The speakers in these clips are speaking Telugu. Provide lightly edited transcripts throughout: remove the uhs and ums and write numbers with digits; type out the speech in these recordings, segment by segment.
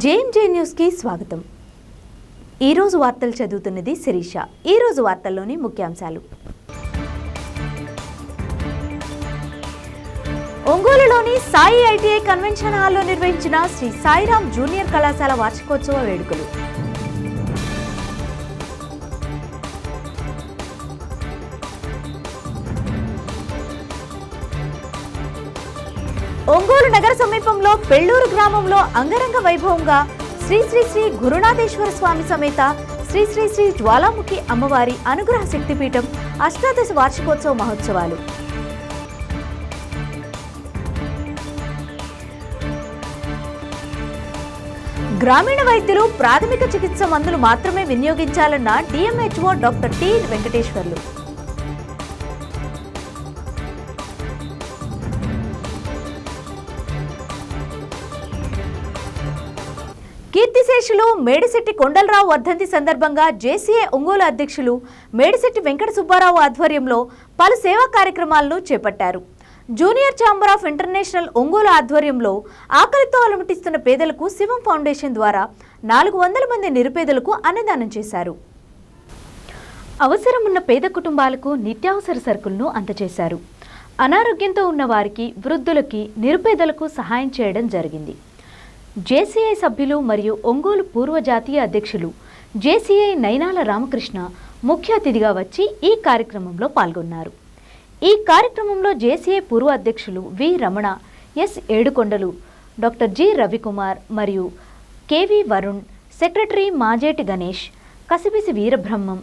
జేఎంజే న్యూస్కి స్వాగతం. ఈరోజు వార్తలు చదువుతున్నది శిరీష. ఈరోజు వార్తల్లోని ముఖ్యాంశాలు: ఒంగోలులోని సాయి ఐటీఐ కన్వెన్షన్ హాల్లో నిర్వహించిన శ్రీ సాయిరాం జూనియర్ కళాశాల వార్షికోత్సవ వేడుకలు. ఒంగోలు నగర సమీపంలో పెళ్లూరు గ్రామంలో అంగరంగ వైభవంగా శ్రీ శ్రీ శ్రీ గురునాథేశ్వర స్వామి సమేత శ్రీ శ్రీ శ్రీ జ్వాలాముఖి అమ్మవారి అనుగ్రహ శక్తిపీఠం అష్టాదశ వార్షికోత్సవ మహోత్సవాలు. గ్రామీణ వైద్యులు ప్రాథమిక చికిత్స మందులు మాత్రమే వినియోగించాలన్న డిఎంహెచ్ఓ డాక్టర్ టి వెంకటేశ్వర్లు. కీర్తిశేషులు మేడిశెట్టి కొండలరావు వర్ధంతి సందర్భంగా జేసీఏ ఒంగోలు అధ్యక్షులు మేడిశెట్టి వెంకట సుబ్బారావు ఆధ్వర్యంలో పలు సేవా కార్యక్రమాలను చేపట్టారు. Junior chamber of international Ongole ఆధ్వర్యంలో ఆకలితో అలమటిస్తున్న పేదలకు శివం ఫౌండేషన్ ద్వారా 400 మంది నిరుపేదలకు అన్నదానం చేశారు. అవసరమున్న పేద కుటుంబాలకు నిత్యావసర సరుకులను అందజేశారు. అనారోగ్యంతో ఉన్న వారికి, వృద్ధులకి, నిరుపేదలకు సహాయం చేయడం జరిగింది. జేసీఐ సభ్యులు మరియు ఒంగోలు పూర్వ జాతీయ అధ్యక్షులు జేసీఐ నైనాల రామకృష్ణ ముఖ్య అతిథిగా వచ్చి ఈ కార్యక్రమంలో పాల్గొన్నారు. ఈ కార్యక్రమంలో జేసీఐ పూర్వ అధ్యక్షులు వి రమణ, ఎస్ ఏడుకొండలు, డాక్టర్ జి రవికుమార్ మరియు కెవి వరుణ్, సెక్రటరీ మాజేటి గణేష్, కసిబిసి వీరబ్రహ్మం,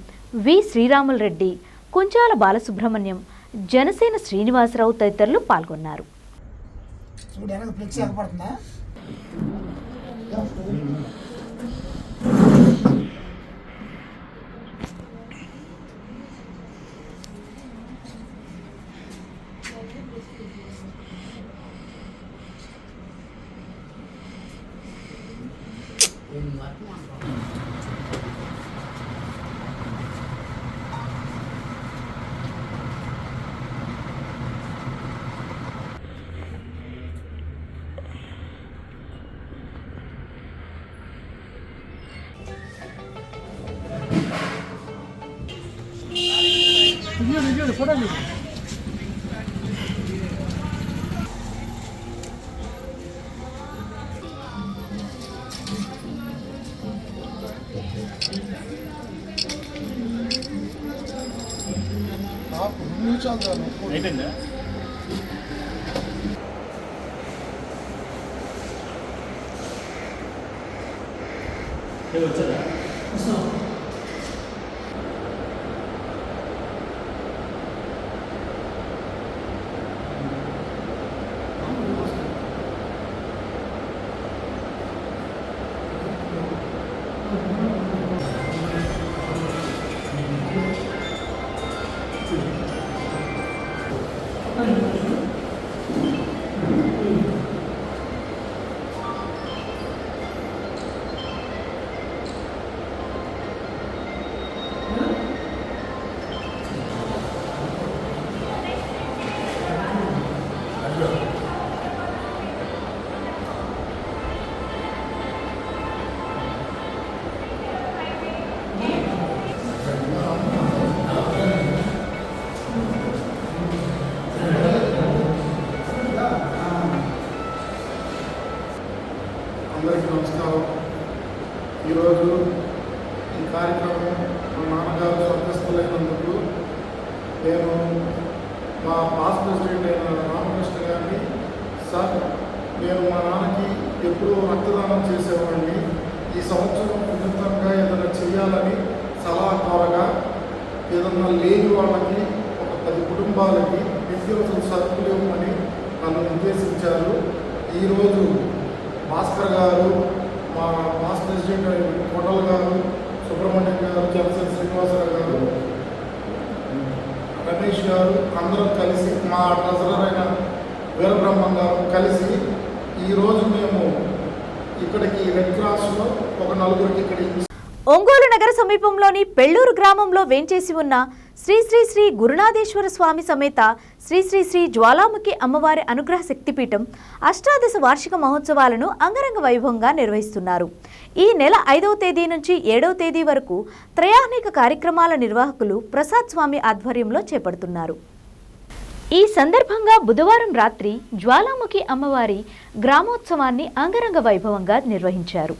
వి శ్రీరాములు రెడ్డి, కుంచాల బాలసుబ్రహ్మణ్యం, జనసేన శ్రీనివాసరావు తదితరులు పాల్గొన్నారు. అందరికీ నమస్కారం. ఈరోజు ఈ కార్యక్రమం మా నాన్నగారు స్వర్గస్థులైనందుకు నేను మా పాస్ ప్రెసిడెంట్ అయిన రామకృష్ణ గారిని, సార్ నేను మా నాన్నకి ఎప్పుడూ రక్తదానం చేసేవాడిని, ఈ సంవత్సరం ఉచితంగా ఏదైనా చేయాలని సలహా కోరగా ఏదన్నా లేని వాళ్ళకి ఒక 10 కుటుంబాలకి నిత్యావసర సరుకులు ఇవ్వమని నన్ను నిర్దేశించారు. ఈరోజు భాస్కర్ గారు, మా మాస్ ప్రెసిడెంట్ కొండల గారు, సుబ్రహ్మణ్యం గారు, జనసేన శ్రీనివాసరావు గారు, గణేష్ గారు అందరం కలిసి, మా ట్రెజరర్ అయిన వీరబ్రహ్మం గారు కలిసి ఈరోజు మేము ఇక్కడికి రెడ్ క్రాస్లో ఒక 4 ఇక్కడ ఒంగోలు నగర సమీపంలోని పెళ్లూరు గ్రామంలో వేంచేసి ఉన్న శ్రీ శ్రీ శ్రీ గురునాథేశ్వర స్వామి సమేత శ్రీ శ్రీ శ్రీ జ్వాలాముఖి అమ్మవారి అనుగ్రహ శక్తిపీఠం అష్టాదశ వార్షిక మహోత్సవాలను అంగరంగ వైభవంగా నిర్వహిస్తున్నారు. ఈ నెల 5వ తేదీ నుంచి 7వ తేదీ వరకు త్రయాణిక కార్యక్రమాల నిర్వాహకులు ప్రసాద్ స్వామి ఆధ్వర్యంలో చేపడుతున్నారు. ఈ సందర్భంగా బుధవారం రాత్రి జ్వాలాముఖి అమ్మవారి గ్రామోత్సవాన్ని అంగరంగ వైభవంగా నిర్వహించారు.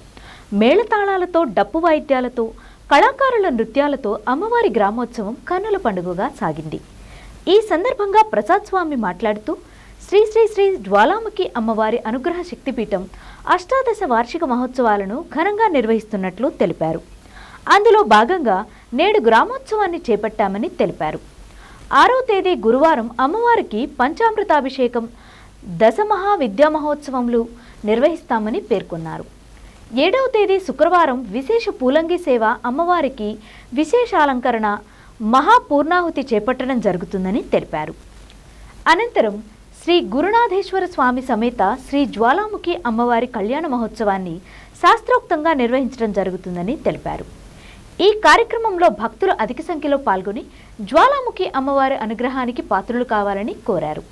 మేళతాళాలతో, డప్పు వాయిద్యాలతో, కళాకారుల నృత్యాలతో అమ్మవారి గ్రామోత్సవం కన్నుల పండుగగా సాగింది. ఈ సందర్భంగా ప్రసాద్ స్వామి మాట్లాడుతూ శ్రీ శ్రీ శ్రీ జ్వాలాముఖి అమ్మవారి అనుగ్రహ శక్తిపీఠం అష్టాదశ వార్షిక మహోత్సవాలను ఘనంగా నిర్వహిస్తున్నట్లు తెలిపారు. అందులో భాగంగా నేడు గ్రామోత్సవాన్ని చేపట్టామని తెలిపారు. 6వ తేదీ గురువారం అమ్మవారికి పంచామృతాభిషేకం, దశమహా విద్యా మహోత్సవములు నిర్వహిస్తామని పేర్కొన్నారు. 7వ తేదీ శుక్రవారం విశేష పూలంగి సేవ, అమ్మవారికి విశేషాలంకరణ, మహాపూర్ణాహుతి చేపట్టడం జరుగుతుందని తెలిపారు. అనంతరం శ్రీ గురునాథేశ్వర స్వామి సమేత శ్రీ జ్వాలాముఖి అమ్మవారి కళ్యాణ మహోత్సవాన్ని శాస్త్రోక్తంగా నిర్వహించడం జరుగుతుందని తెలిపారు. ఈ కార్యక్రమంలో భక్తులు అధిక సంఖ్యలో పాల్గొని జ్వాలాముఖి అమ్మవారి అనుగ్రహానికి పాత్రులు కావాలని కోరారు.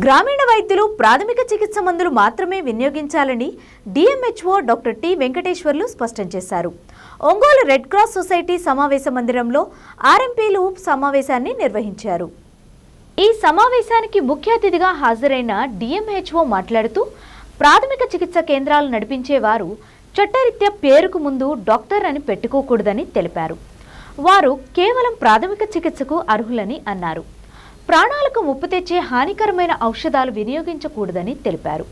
గ్రామీణ వైద్యులు ప్రాథమిక చికిత్స మందులు మాత్రమే వినియోగించాలని డిఎంహెచ్ఓ డాక్టర్ టి వెంకటేశ్వర్లు స్పష్టం చేశారు. ఒంగోలు రెడ్ క్రాస్ సొసైటీ సమావేశ మందిరంలో ఆర్ఎంపీలు సమావేశాన్ని నిర్వహించారు. ఈ సమావేశానికి ముఖ్య అతిథిగా హాజరైన డిఎంహెచ్ఓ మాట్లాడుతూ ప్రాథమిక చికిత్స కేంద్రాలు నడిపించేవారు చట్టరీత్యా పేరుకు ముందు డాక్టర్ అని పెట్టుకోకూడదని తెలిపారు. వారు కేవలం ప్రాథమిక చికిత్సకు అర్హులని అన్నారు. ప్రాణాలకు ముప్పు తెచ్చే హానికరమైన ఔషధాలు వినియోగించకూడదని తెలిపారు.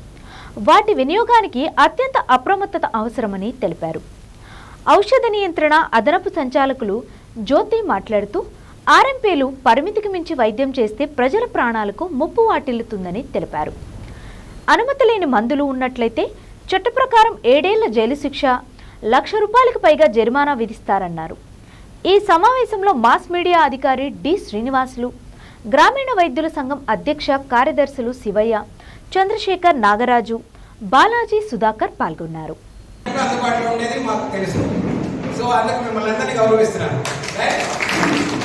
వాటి వినియోగానికి అత్యంత అప్రమత్తత అవసరమని తెలిపారు. ఔషధ నియంత్రణ అదనపు సంచాలకులు జ్యోతి మాట్లాడుతూ ఆర్ఎంపీలు పరిమితికి మించి వైద్యం చేస్తే ప్రజల ప్రాణాలకు ముప్పు వాటిల్లుతుందని తెలిపారు. అనుమతి లేని మందులు ఉన్నట్లయితే చట్ట ప్రకారం 7 ఏళ్ల జైలు శిక్ష, ₹1,00,000 పైగా జరిమానా విధిస్తారన్నారు. ఈ సమావేశంలో మాస్ మీడియా అధికారి డి శ్రీనివాసులు, గ్రామీణ వైద్యుల సంఘం అధ్యక్ష కార్యదర్శులు శివయ్య, చంద్రశేఖర్, నాగరాజు, బాలాజీ, సుధాకర్ పాల్గొన్నారు. అందుబాటులో ఉండేది మాకు తెలుసు. సో అందుకు మిమ్మల్ని అందరినీ గౌరవిస్తున్నాను.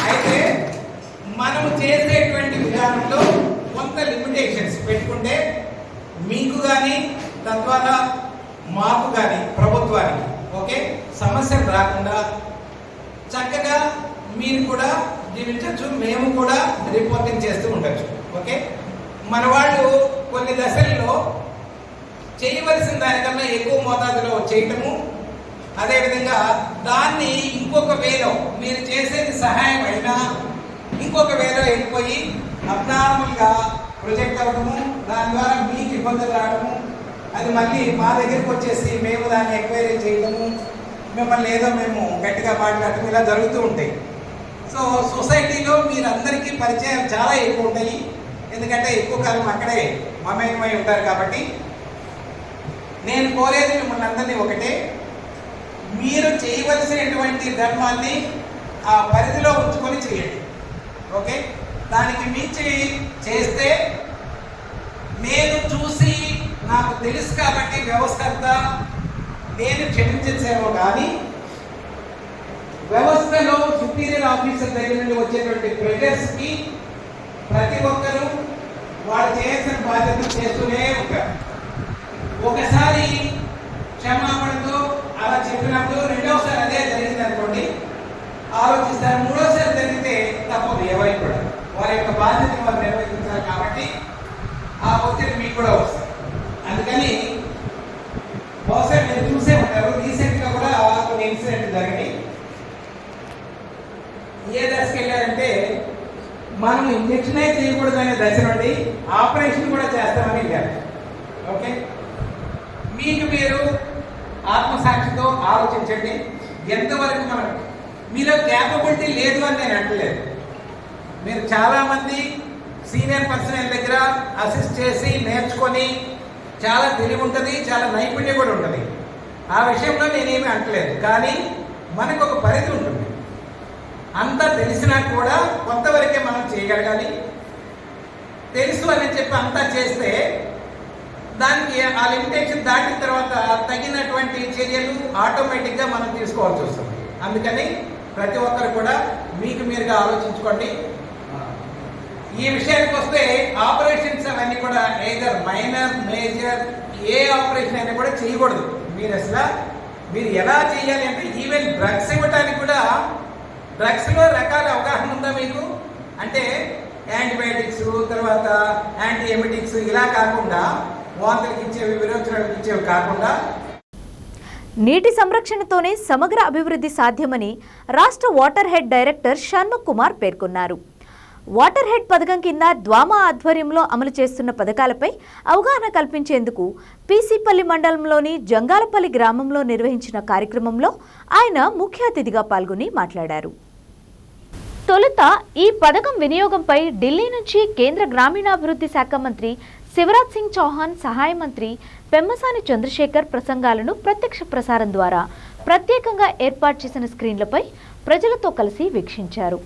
అయితే మనము చేసేటువంటి విధానంలో కొంత లిమిటేషన్స్ పెట్టుకుంటే మీకు కానీ తద్వారా మాకు కానీ ప్రభుత్వానికి ఓకే సమస్యలు రాకుండా చక్కగా మీరు కూడా జీవించవచ్చు, మేము కూడా రిపోర్టింగ్ చేస్తూ ఉండొచ్చు. ఓకే, మన వాళ్ళు కొన్ని దశల్లో చేయవలసిన దానికన్నా ఎక్కువ మోతాదులో చేయటము, అదేవిధంగా దాన్ని ఇంకొక వేలో మీరు చేసేది సహాయం అయినా ఇంకొక వేలో వెళ్ళిపోయి అబ్నార్మల్గా ప్రొజెక్ట్ అవ్వడము, దాని ద్వారా మీకు ఇబ్బందులు రావడము, అది మళ్ళీ మా దగ్గరికి వచ్చేసి మేము దాన్ని ఎంక్వైరీ చేయడము, మిమ్మల్ని ఏదో మేము గట్టిగా మాట్లాడటం ఇలా జరుగుతూ ఉంటాయి. సో సొసైటీలో మీరందరికీ పరిచయాలు చాలా ఎక్కువ ఉంటాయి, ఎందుకంటే ఎక్కువ కాలం అక్కడే మమేకమై ఉంటారు. కాబట్టి నేను కోరేది మిమ్మల్ని అందరినీ ఒకటే, మీరు చేయవలసినటువంటి ధర్మాన్ని ఆ పరిధిలో ఉంచుకొని చేయండి. ఓకే, దానికి మించి చేస్తే నేను చూసి నాకు తెలుసు కాబట్టి వ్యవస్థ అంతా నేను క్షమించేసేమో కానీ వ్యవస్థలో సుపీరియర్ ఆఫీసర్ దగ్గర నుండి వచ్చేటువంటి ప్రెజర్స్కి ప్రతి ఒక్కరూ వాళ్ళు చేయాల్సిన బాధ్యతలు చేస్తూనే ఉంటారు. ఒకసారి క్షమాపణతో అలా చెప్పినప్పుడు రెండవసారి అదే జరిగింది అనుకోండి, ఆలోచిస్తారు. మూడోసారి జరిగితే తప్పదు ఎవరికి కూడా, వారి యొక్క బాధ్యతను వారు నిర్వహించాలి. కాబట్టి ఆ ఒత్తిడి మీకు కూడా వస్తుంది. అందుకని బహుశా మీరు చూసే ఉంటారు, రీసెంట్గా కూడా కొన్ని ఇన్సిడెంట్ జరిగినాయి. ఏ దశకి వెళ్ళారంటే మనం ఇంజక్షనే చేయకూడదనే దశ నుండి ఆపరేషన్ కూడా చేస్తామని వెళ్ళారు. ఓకే, మీకు మీరు ఆత్మసాక్షితో ఆలోచించండి, ఎంతవరకు మనం మీలో క్యాపబిలిటీ లేదు అని నేను అంటలేదు. మీరు చాలామంది సీనియర్ పర్సనల్ దగ్గర అసిస్ట్ చేసి నేర్చుకొని చాలా తెలివి ఉంటుంది, చాలా నైపుణ్యం కూడా ఉంటుంది. ఆ విషయంలో నేనేమి అంటలేదు. కానీ మనకు ఒక పరిధి ఉంటుంది. అంతా తెలిసినా కూడా కొంతవరకే మనం చేయగలగాలి. తెలుసు అని చెప్పి అంతా చేస్తే దానికి ఆ లిమిటేషన్ దాటిన తర్వాత తగినటువంటి చర్యలు ఆటోమేటిక్గా మనం తీసుకోవాల్సి వస్తుంది. అందుకని ప్రతి ఒక్కరు కూడా మీకు మీరుగా ఆలోచించుకోండి. ఈ విషయానికి వస్తే ఆపరేషన్స్ అవన్నీ కూడా ఏదర్ మైనర్, మేజర్, ఏ ఆపరేషన్ అయినా కూడా చేయకూడదు. మీరు అసలు మీరు ఎలా చేయాలి అంటే ఈవెన్ డ్రగ్స్ ఇవ్వడానికి కూడా డ్రగ్స్లో రకాల అవగాహన ఉందా మీకు? అంటే యాంటీబయాటిక్స్, తర్వాత యాంటీ ఎమిటిక్స్, ఇలా కాకుండా వాంతులకు ఇచ్చేవి, విరోచనాలకు ఇచ్చేవి కాకుండా నీటి సంరక్షణతోనే సమగ్ర అభివృద్ధి సాధ్యమని రాష్ట్ర water head director Shanmukh Kumar పేర్కొన్నారు. వాటర్ హెడ్ పథకం కింద ద్వామా ఆధ్వర్యంలో అమలు చేస్తున్న పథకాలపై అవగాహన కల్పించేందుకు పీసీపల్లి మండలంలోని జంగాలపల్లి గ్రామంలో నిర్వహించిన కార్యక్రమంలో ఆయన ముఖ్య అతిథిగా పాల్గొని మాట్లాడారు. తొలుత ఈ పథకం వినియోగంపై ఢిల్లీ నుంచి కేంద్ర గ్రామీణాభివృద్ధి శాఖ మంత్రి శివరాజ్ సింగ్ చౌహాన్, సహాయ మంత్రి పెమ్మసాని చంద్రశేఖర్ ప్రసంగాలను ప్రత్యక్ష ప్రసారం ద్వారా ప్రత్యేకంగా ఏర్పాటు చేసిన స్క్రీన్లపై ప్రజలతో కలిసి వీక్షించారు.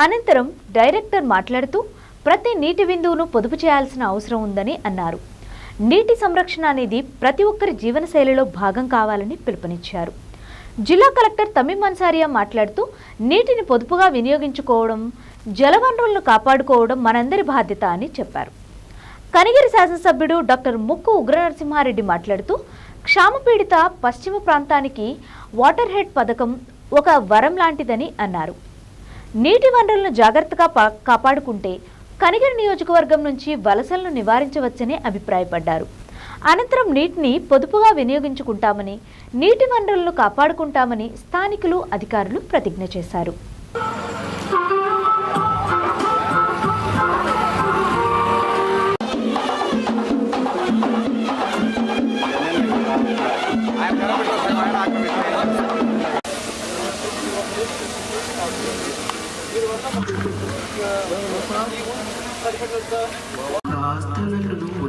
అనంతరం డైరెక్టర్ మాట్లాడుతూ ప్రతి నీటి బిందువును పొదుపు చేయాల్సిన అవసరం ఉందని అన్నారు. నీటి సంరక్షణ అనేది ప్రతి ఒక్కరి జీవనశైలిలో భాగం కావాలని పిలుపునిచ్చారు. జిల్లా కలెక్టర్ తమీం అన్సారియా మాట్లాడుతూ నీటిని పొదుపుగా వినియోగించుకోవడం, జలవనరులను కాపాడుకోవడం మనందరి బాధ్యత అని చెప్పారు. కనిగిరి శాసనసభ్యుడు డాక్టర్ ముక్కు ఉగ్రనరసింహారెడ్డి మాట్లాడుతూ క్షామపీడిత పశ్చిమ ప్రాంతానికి వాటర్ హెడ్ పథకం ఒక వరం లాంటిదని అన్నారు. నీటి వనరులను జాగ్రత్తగా కాపాడుకుంటే కనిగిరి నియోజకవర్గం నుంచి వలసలను నివారించవచ్చని అభిప్రాయపడ్డారు. అనంతరం నీటిని పొదుపుగా వినియోగించుకుంటామని, నీటి వనరులను కాపాడుకుంటామని స్థానికులు, అధికారులు ప్రతిజ్ఞ చేశారు.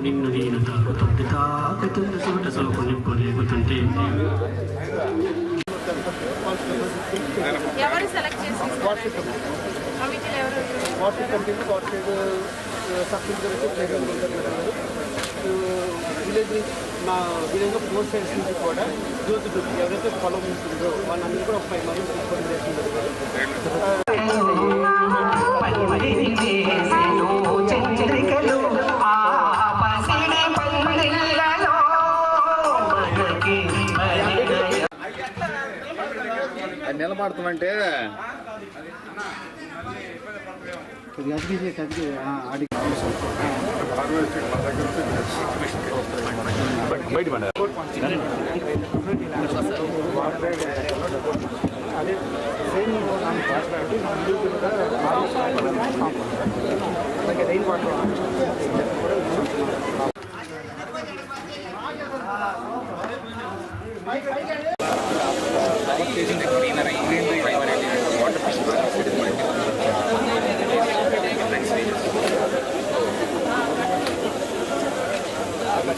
నిన్ను నేను తాకుతుంటే తాకుతున్న చోట సోకు నింపులేగుతుంటే ఎవరు సెలెక్ట్ చేసి water content water subsidy village నుంచి మా విలేజ్లో 4 సైడ్స్ నుంచి కూడా జ్యోతి ఎవరైతే పొలం ఉంటుందో వాళ్ళందరూ కూడా 5 మంది తీసుకొని చేస్తున్నారు. నిలబడతామంటే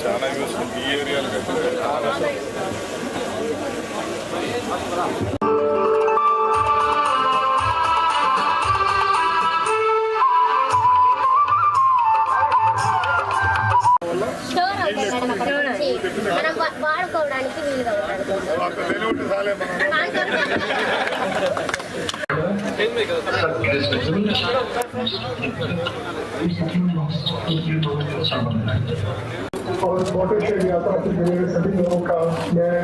చాలా యూస్ ఈ ఏరియాలో మనం వాడుకోవడానికి వీలుగా और वाटर शेड यात्रा से जुड़े सभी लोगों का मैं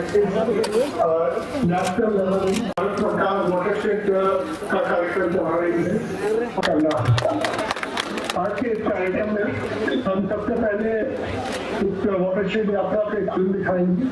नेशनल लेवल भारत सरकार वाटर शेड का कार्यक्रम चला रही है करना। आज के इस कार्यक्रम में हम सबसे पहले इस वाटर शेड यात्रा के फिल्म दिखाएंगे।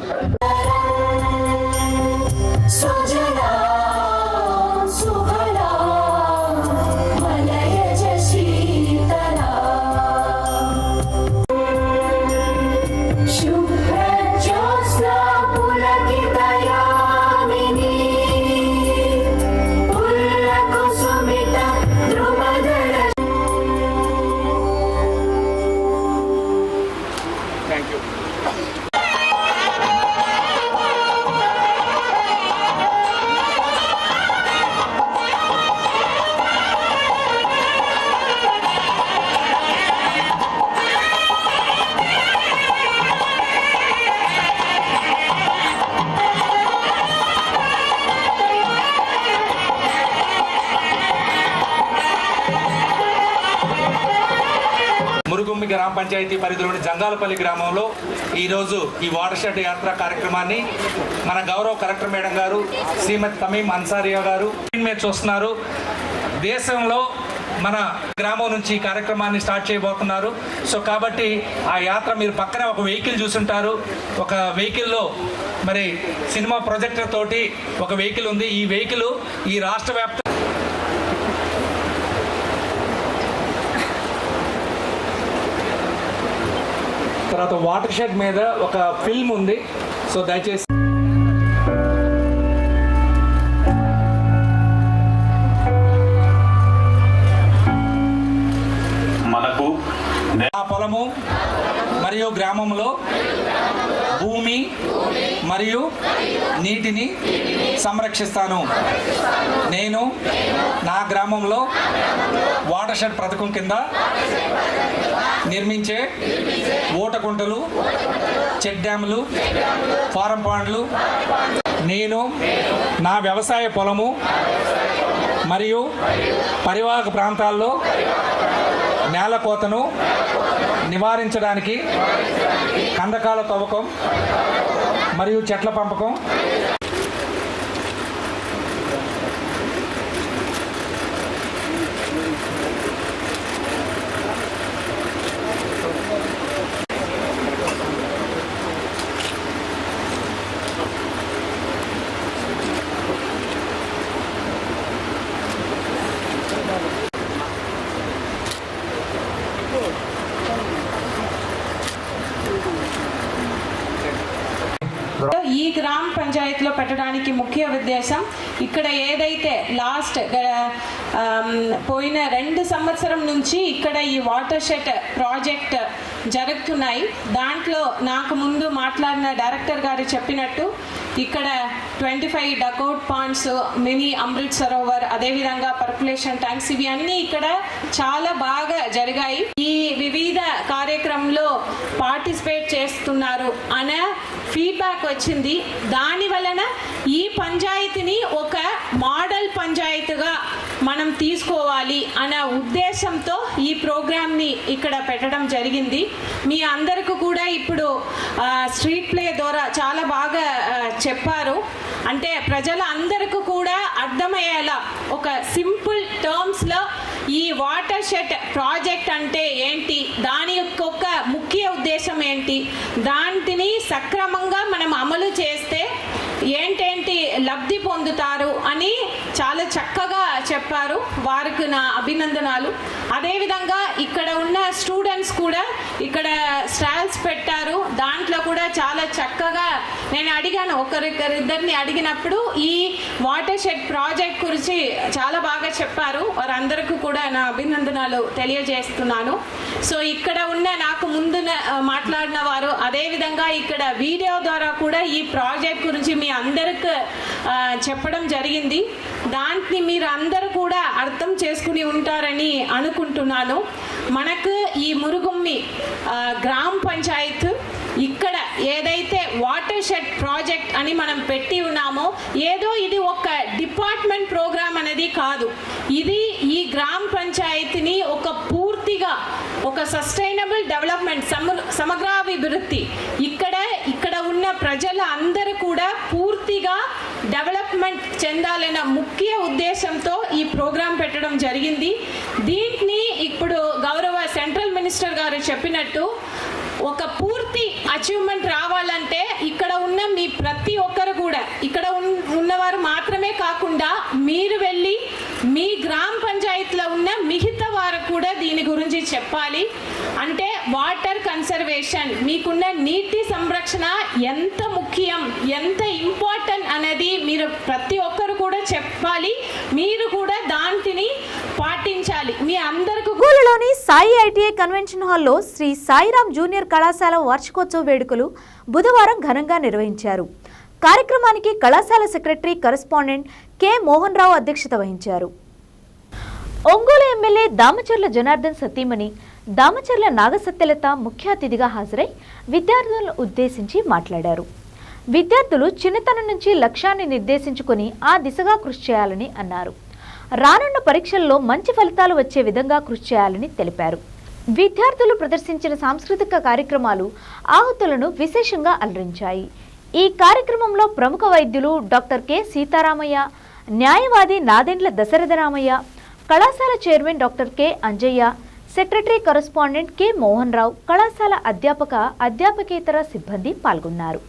మురుగుమ్మి గ్రామ పంచాయతీ పరిధిలోని జంగాలపల్లి గ్రామంలో ఈరోజు ఈ వాటర్ షెడ్ యాత్ర కార్యక్రమాన్ని మన గౌరవ కలెక్టర్ మేడం గారు శ్రీమతి తమీం అన్సారియా గారు మీద చూస్తున్నారు. దేశంలో మన గ్రామం నుంచి ఈ కార్యక్రమాన్ని స్టార్ట్ చేయబోతున్నారు. సో కాబట్టి ఆ యాత్ర మీరు పక్కన ఒక వెహికల్ చూసుంటారు. ఒక వెహికల్లో మరి సినిమా ప్రొజెక్టర్ తోటి ఒక వెహికల్ ఉంది. ఈ వెహికల్ ఈ రాష్ట్ర వ్యాప్త తర్వాత వాటర్ షెడ్ మీద ఒక ఫిల్మ్ ఉంది. సో దయచేసి మనకు ఆ పొలము మరియు గ్రామంలో భూమి మరియు నీటిని సంరక్షిస్తాను. నేను నా గ్రామంలో వాటర్ షెడ్ పథకం కింద నిర్మించే ఓటకుంటలు, చెక్ డ్యాములు, ఫారం పాండ్లు, నేను నా వ్యవసాయ పొలము మరియు పరివాహక ప్రాంతాల్లో నేలకోతను నివారించడానికి కందకాల తవ్వకం మరియు చెట్ల పెంపకం ఈ గ్రామ పంచాయతీలో పెట్టడానికి ముఖ్య ఉద్దేశం ఇక్కడ ఏదైతే లాస్ట్ పోయిన 2 సంవత్సరం నుంచి ఇక్కడ ఈ వాటర్ షెడ్ ప్రాజెక్ట్ జరుగుతున్నాయి. దాంట్లో నాకు ముందు మాట్లాడిన డైరెక్టర్ గారు చెప్పినట్టు ఇక్కడ 25 dugout ponds, mini Amrit Sarovar, అదేవిధంగా పర్కులేషన్ ట్యాంక్స్, ఇవి అన్నీ ఇక్కడ చాలా బాగా జరిగాయి. ఈ వివిధ కార్యక్రమంలో పార్టిసిపేట్ చేస్తున్నారు అనే ఫీడ్బ్యాక్ వచ్చింది. దాని వలన ఈ పంచాయతీని ఒక మోడల్ పంచాయతీగా మనం తీసుకోవాలి అనే ఉద్దేశంతో ఈ ప్రోగ్రామ్ని ఇక్కడ పెట్టడం జరిగింది. మీ అందరికీ కూడా ఇప్పుడు స్ట్రీట్ ప్లే ద్వారా చాలా బాగా చెప్పారు. అంటే ప్రజల అందరికీ కూడా అర్థమయ్యేలా ఒక సింపుల్ టర్మ్స్లో ఈ వాటర్ షెడ్ ప్రాజెక్ట్ అంటే ఏంటి, దాని యొక్క ముఖ్య ఉద్దేశం ఏంటి, దానిని సక్రమంగా మనం అమలు చేస్తే ఏంటేంటి లబ్ధి పొందుతారు అని చాలా చక్కగా చెప్పారు. వారికి నా అభినందనాలు. అదేవిధంగా ఇక్కడ ఉన్న స్టూడెంట్స్ కూడా ఇక్కడ స్టాల్స్ పెట్టారు. దాంట్లో కూడా చాలా చక్కగా నేను అడిగాను, ఒకరిద్దరిని అడిగినప్పుడు ఈ వాటర్ షెడ్ ప్రాజెక్ట్ గురించి చాలా బాగా చెప్పారు. వారందరికీ కూడా నా అభినందనాలు తెలియజేస్తున్నాను. సో ఇక్కడ ఉన్న నాకు ముందు మాట్లాడిన వారు, అదేవిధంగా ఇక్కడ వీడియో ద్వారా కూడా ఈ ప్రాజెక్ట్ గురించి మీ అందరికి చెప్పడం జరిగింది. దాన్ని మీరు అందరూ కూడా అర్థం చేసుకుని ఉంటారని అనుకుంటున్నాను. మనకు ఈ మురుగుమ్మి గ్రామ పంచాయత్ ఇక్కడ ఏదైతే వాటర్ షెడ్ ప్రాజెక్ట్ అని మనం పెట్టి ఉన్నామో, ఏదో ఇది ఒక డిపార్ట్మెంట్ ప్రోగ్రామ్ అనేది కాదు. ఇది ఈ గ్రామ పంచాయతీని ఒక పూర్తిగా ఒక సస్టైనబుల్ డెవలప్మెంట్, సమగ్రాభివృద్ధి, ఇక్కడ ఉన్న ప్రజల అందరూ కూడా పూర్తిగా డెవలప్మెంట్ చెందాలన్న ముఖ్య ఉద్దేశంతో ఈ ప్రోగ్రాం పెట్టడం జరిగింది. దీన్ని ఇప్పుడు గౌరవ సెంట్రల్ మినిస్టర్ గారు చెప్పినట్టు ఒక పూర్తి అచీవ్మెంట్ రావాలంటే ఇక్కడ ఉన్న మీ ప్రతి ఒక్కరు కూడా, ఇక్కడ ఉన్నవారు మాత్రమే కాకుండా మీరు వెళ్ళి మీ గ్రామ పంచాయతీలో ఉన్న మిగతా వారు కూడా దీని గురించి చెప్పాలి. అంటే వాటర్ కన్సర్వేషన్, మీకున్న నీటి సంరక్షణ ఎంత ముఖ్యం, ఎంత ఇంపార్టెంట్ అనేది మీరు ప్రతి ఒక్కరు కూడా చెప్పాలి. మీరు కూడా దాంటిని పాటించాలి. మీ అందరికీ ఒంగోలులోని సాయి ఐటీఐ కన్వెన్షన్ హాల్లో శ్రీ సాయిరాం జూనియర్ కళాశాల వార్షికోత్సవ వేడుకలు బుధవారం ఘనంగా నిర్వహించారు. కార్యక్రమానికి కళాశాల సెక్రటరీ కరెస్పాండెంట్ కె మోహన్ రావు అధ్యక్షత వహించారు. ఒంగోలు ఎమ్మెల్యే దామచర్ల జనార్దన్ సతీమణి దామచర్ల నాగసత్యలత ముఖ్య అతిథిగా హాజరై విద్యార్థులను ఉద్దేశించి మాట్లాడారు. విద్యార్థులు చిన్నతనం నుంచి లక్ష్యాన్ని నిర్దేశించుకొని ఆ దిశగా కృషి చేయాలని అన్నారు. రానున్న పరీక్షల్లో మంచి ఫలితాలు వచ్చే విధంగా కృషి చేయాలని తెలిపారు. విద్యార్థులు ప్రదర్శించిన సాంస్కృతిక కార్యక్రమాలు ఆహుతులను విశేషంగా అలరించాయి. ఈ కార్యక్రమంలో ప్రముఖ వైద్యులు డాక్టర్ కె సీతారామయ్య, న్యాయవాది నాదెండ్ల దశరథరామయ్య, కళాశాల chairman doctor K Anjaiah, secretary correspondent K Mohan Rao, కళాశాల అధ్యాపకేతర సిబ్బంది పాల్గొన్నారు.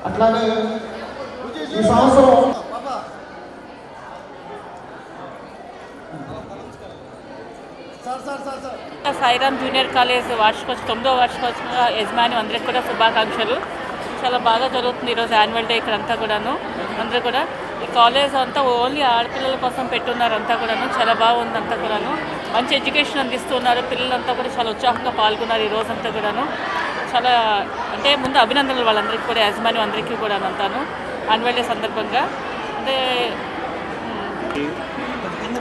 అట్లానే ఈ సంవత్సరం సాయిరాం జూనియర్ కాలేజ్ వార్షికోత్సవం 9వ వార్షికోత్సవ యజమాని అందరికి కూడా శుభాకాంక్షలు. చాలా బాగా జరుగుతుంది ఈరోజు యాన్యువల్ డే ఇక్కడంతా కూడాను. అందరూ కూడా ఈ కాలేజ్ అంతా ఓన్లీ ఆడపిల్లల కోసం పెట్టున్నారు. అంతా కూడాను చాలా బాగుంది. అంతా కూడాను మంచి ఎడ్యుకేషన్ అందిస్తున్నారు. పిల్లలంతా కూడా చాలా ఉత్సాహంగా పాల్గొన్నారు ఈ రోజంతా కూడాను. చాలా అంటే ముందు అభినందనలు వాళ్ళందరికీ కూడా, యజమాని అందరికీ కూడా అంతాను యాన్యువల్ డే సందర్భంగా. అంటే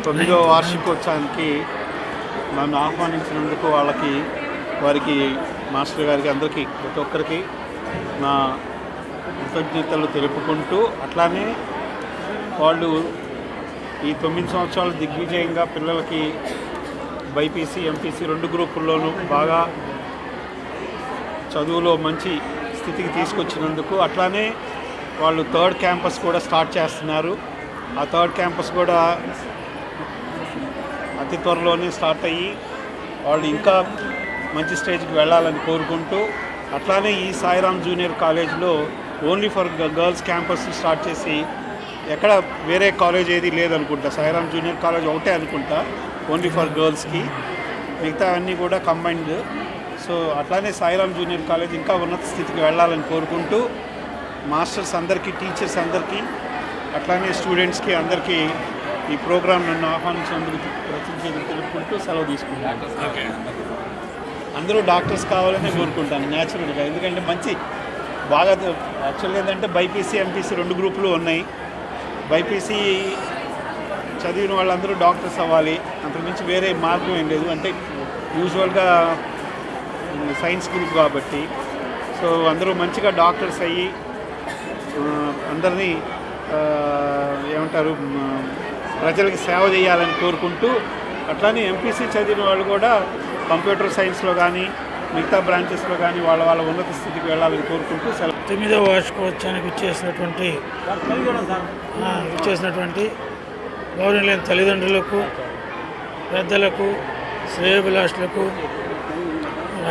9వ వార్షికోత్సవానికి నన్ను ఆహ్వానించినందుకు వారికి మాస్టర్ గారికి అందరికీ ప్రతి ఒక్కరికి నా కృతజ్ఞతలు తెలుపుకుంటూ, అట్లానే వాళ్ళు ఈ 9 సంవత్సరాలు దిగ్విజయంగా పిల్లలకి బైపీసీ ఎంపీసీ 2 గ్రూపుల్లోనూ బాగా చదువులో మంచి స్థితికి తీసుకొచ్చినందుకు, అట్లానే వాళ్ళు 3rd క్యాంపస్ కూడా స్టార్ట్ చేస్తున్నారు. ఆ 3rd క్యాంపస్ కూడా అతి త్వరలోనే స్టార్ట్ అయ్యి వాళ్ళు ఇంకా మంచి స్టేజ్కి వెళ్ళాలని కోరుకుంటూ, అట్లానే ఈ సాయిరామ్ జూనియర్ కాలేజ్లో only for girls campus start చేసి, ఎక్కడ వేరే కాలేజ్ ఏది లేదనుకుంటా, సాయిరామ్ జూనియర్ కాలేజ్ ఒకటే అనుకుంటా ఓన్లీ ఫర్ గర్ల్స్కి, మిగతా అన్నీ కూడా కంబైన్డ్. సో అట్లానే సాయిరామ్ జూనియర్ కాలేజ్ ఇంకా ఉన్నత స్థితికి వెళ్ళాలని కోరుకుంటూ, మాస్టర్స్ అందరికీ, టీచర్స్ అందరికీ, అట్లానే స్టూడెంట్స్కి అందరికీ ఈ ప్రోగ్రాం నన్ను ఆహ్వానించినందుకు కృతజ్ఞతలు తెలుపుకుంటూ సెలవు తీసుకుంటాను. అందరూ డాక్టర్స్ కావాలని కోరుకుంటాను న్యాచురల్గా, ఎందుకంటే మంచి బాగా యాక్చువల్గా ఏంటంటే బైపీసీ ఎంపీసీ 2 గ్రూపులు ఉన్నాయి. బైపీసీ చదివిన వాళ్ళందరూ డాక్టర్స్ అవ్వాలి, అంతకుమించి వేరే మార్గం ఏం లేదు. అంటే యూజువల్గా సైన్స్ గ్రూప్ కాబట్టి, సో అందరూ మంచిగా డాక్టర్స్ అయ్యి అందరినీ ఏమంటారు ప్రజలకి సేవ చేయాలని కోరుకుంటూ, అట్లానే ఎంపీసీ చదివిన వాళ్ళు కూడా కంప్యూటర్ సైన్స్లో కానీ మిగతా బ్రాంచెస్లో కానీ వాళ్ళ ఉన్నత స్థితికి వెళ్ళాలని కోరుకుంటూ 9వ వార్షికోత్సవానికి ఇచ్చేసినటువంటి గౌరవనీయులైన తల్లిదండ్రులకు, పెద్దలకు, శ్రేయోభిలాషులకు,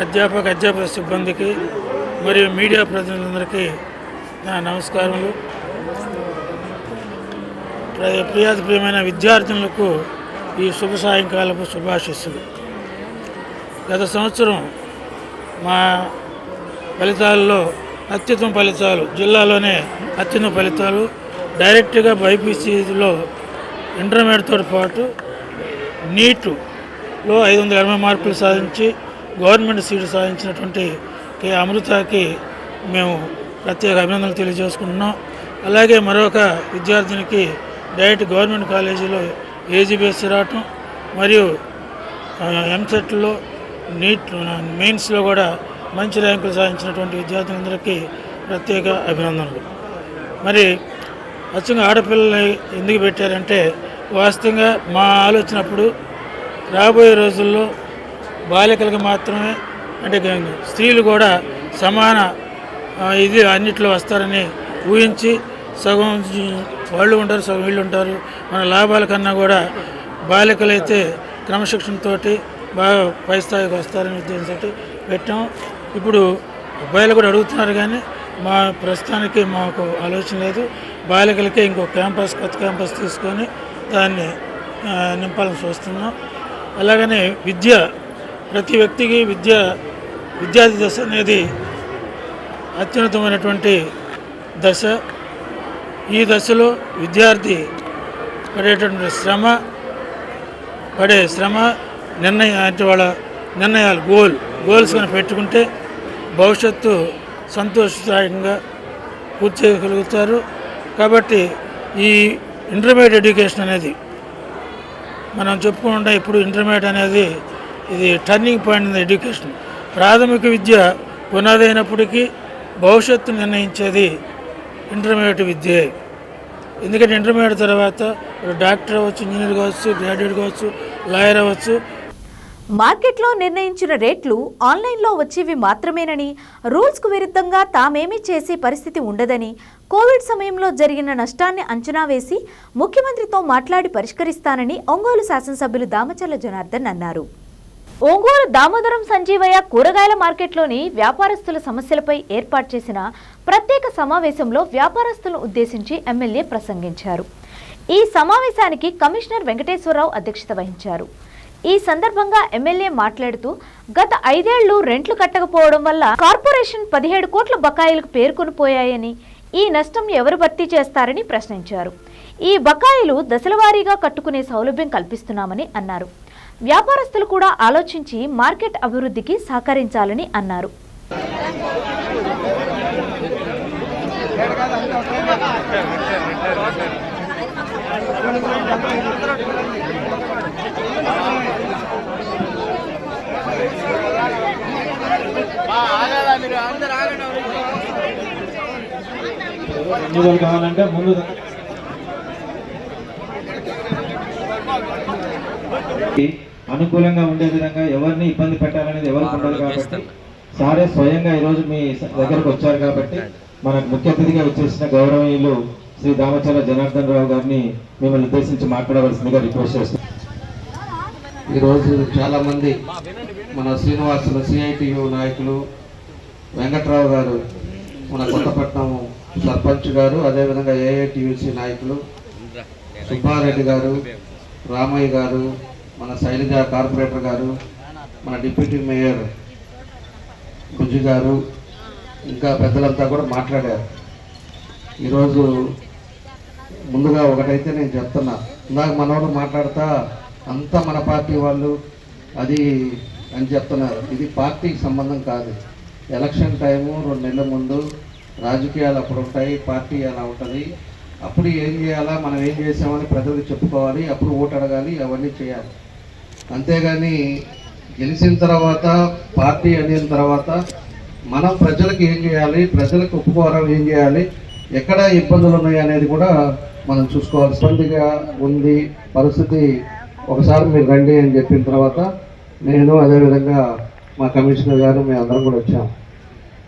అధ్యాపక సిబ్బందికి మరియు మీడియా ప్రతినిధులందరికీ నా నమస్కారములు. ప్రియమైన విద్యార్థులకు ఈ శుభ సాయంకాలపు శుభాశిస్సులు. గత సంవత్సరం మా ఫలితాల్లో అత్యుత్తమ ఫలితాలు, జిల్లాలోనే అత్యుత్తమ ఫలితాలు, డైరెక్ట్గా బైపీసీలో ఇంటర్మీడియట్తో పాటు నీటులో 580 మార్కులు సాధించి గవర్నమెంట్ సీటు సాధించినటువంటి కే అమృతకి మేము ప్రత్యేక అభినందనలు తెలియజేసుకుంటున్నాం. అలాగే మరొక విద్యార్థినికి డైరెక్ట్ గవర్నమెంట్ కాలేజీలో ఏజీబీఎస్సీ రావటం, మరియు ఎంసెట్లో నీట్ మెయిన్స్లో కూడా మంచి ర్యాంకులు సాధించినటువంటి విద్యార్థులందరికీ ప్రత్యేక అభినందనలు. మరి అచ్చంగా ఆడపిల్లలు ఎందుకు పెట్టారంటే, వాస్తవంగా మా ఆలోచన అప్పుడు రాబోయే రోజుల్లో బాలికలకు మాత్రమే, అంటే స్త్రీలు కూడా సమాన ఇది అన్నిట్లో వస్తారని ఊహించి, సగం వాళ్ళు ఉంటారు, సగం వీళ్ళు ఉంటారు, మన లాభాల కన్నా కూడా బాలికలైతే క్రమశిక్షణతో బాగా పై స్థాయికి వస్తారనే ఉద్దేశంతో పెట్టాం. ఇప్పుడు అబ్బాయిలు కూడా అడుగుతున్నారు, కానీ మా ప్రస్తుతానికి మాకు ఆలోచన లేదు. బాలికలకే ఇంకో క్యాంపస్, కొత్త క్యాంపస్ తీసుకొని దాన్ని నింపాలని చూస్తున్నాం. అలాగనే ప్రతి వ్యక్తికి విద్యార్థి దశ అనేది అత్యున్నతమైనటువంటి దశ. ఈ దశలో విద్యార్థి పడేటువంటి శ్రమ అంటే వాళ్ళ నిర్ణయాలు గోల్స్ కానీ పెట్టుకుంటే భవిష్యత్తు సంతోషదాయకంగా పూర్తి చేయగలుగుతారు. కాబట్టి ఈ ఇంటర్మీడియట్ ఎడ్యుకేషన్ అనేది మనం చెప్పుకుంటా, ఇప్పుడు ఇంటర్మీడియట్ అనేది ఇది టర్నింగ్ పాయింట్ ఇన్ ఎడ్యుకేషన్. ప్రాథమిక విద్య పునాది అయినప్పటికీ భవిష్యత్తు నిర్ణయించేది ఇంటర్మీడియట్ విద్యే. ఎందుకంటే ఇంటర్మీడియట్ తర్వాత డాక్టర్ అవ్వచ్చు, ఇంజనీర్ కావచ్చు, గ్రాడ్యుయేట్ కావచ్చు, లాయర్ అవ్వచ్చు. మార్కెట్లో నిర్ణయించిన రేట్లు ఆన్లైన్లో వచ్చేవి మాత్రమేనని, రూల్స్కు విరుద్ధంగా తామేమీ చేసే పరిస్థితి ఉండదని, కోవిడ్ సమయంలో జరిగిన నష్టాన్ని అంచనా వేసి ముఖ్యమంత్రితో మాట్లాడి పరిష్కరిస్తానని ఒంగోలు శాసనసభ్యులు దామచర్ల జనార్దన్ అన్నారు. ఒంగోలు దామోదరం సంజీవయ్య కూరగాయల మార్కెట్లోని వ్యాపారస్తుల సమస్యలపై ఏర్పాటు చేసిన ప్రత్యేక సమావేశంలో వ్యాపారస్తులను ఉద్దేశించి ఎమ్మెల్యే ప్రసంగించారు. ఈ సమావేశానికి కమిషనర్ వెంకటేశ్వరరావు అధ్యక్షత వహించారు. ఈ సందర్భంగా ఎమ్మెల్యే మాట్లాడుతూ, గత 5 ఏళ్లు రెంట్లు కట్టకపోవడం వల్ల కార్పొరేషన్ 17 కోట్ల బకాయిలకు పేర్కొనిపోయాయని, ఈ నష్టం ఎవరు భర్తీ చేస్తారని ప్రశ్నించారు. ఈ బకాయిలు దశలవారీగా కట్టుకునే సౌలభ్యం కల్పిస్తున్నామని అన్నారు. వ్యాపారస్తులు కూడా ఆలోచించి మార్కెట్ అభివృద్ధికి సహకరించాలని అన్నారు. ఎన్నికలు కావాలంటే ముందు అనుకూలంగా ఉండే విధంగా ఎవరిని ఇబ్బంది పెట్టాలనేది ఎవరికి ఉండదు కాబట్టి సారే స్వయంగా ఈరోజు మీ దగ్గరకు వచ్చారు కాబట్టి మనకు ముఖ్య అతిథిగా వచ్చేసిన గౌరవనీయులు శ్రీ దామచర్ల జనార్దన్ రావు గారిని మిమ్మల్ని ఉద్దేశించి మాట్లాడవలసిందిగా రిక్వెస్ట్ చేస్తున్నాం. ఈరోజు చాలామంది మన శ్రీనివాసులు సిఐటియు నాయకులు, వెంకట్రావు గారు మన కొత్తపట్నం సర్పంచ్ గారు, అదేవిధంగా ఏఐటియుసి నాయకులు సుబ్బారెడ్డి గారు, రామయ్య గారు, మన శైలజ కార్పొరేటర్ గారు, మన డిప్యూటీ మేయర్ బుజ్జి గారు, ఇంకా పెద్దలంతా కూడా మాట్లాడారు. ఈరోజు ముందుగా ఒకటైతే నేను చెప్తున్నా, ఇందాక మనోళ్ళు మాట్లాడుతా అంతా మన పార్టీ వాళ్ళు అది అని చెప్తున్నారు. ఇది పార్టీకి సంబంధం కాదు. ఎలక్షన్ టైము 2 నెలల ముందు రాజకీయాలు అప్పుడు ఉంటాయి, పార్టీ అలా ఉంటుంది. అప్పుడు ఏం చేయాలా, మనం ఏం చేసామని ప్రజలకు చెప్పుకోవాలి, అప్పుడు ఓటు అడగాలి, అవన్నీ చేయాలి. అంతేగాని గెలిచిన తర్వాత పార్టీ అయిన తర్వాత మనం ప్రజలకు ఏం చేయాలి, ప్రజలకు ఉపకారం ఏం చేయాలి, ఎక్కడ ఇబ్బందులు ఉన్నాయి అనేది కూడా మనం చూసుకోవాలి. ఇబ్బందిగా ఉంది పరిస్థితి, ఒకసారి మీరు రండి అని చెప్పిన తర్వాత నేను అదేవిధంగా మా కమిషనర్ గారు మేము అందరం కూడా వచ్చాం.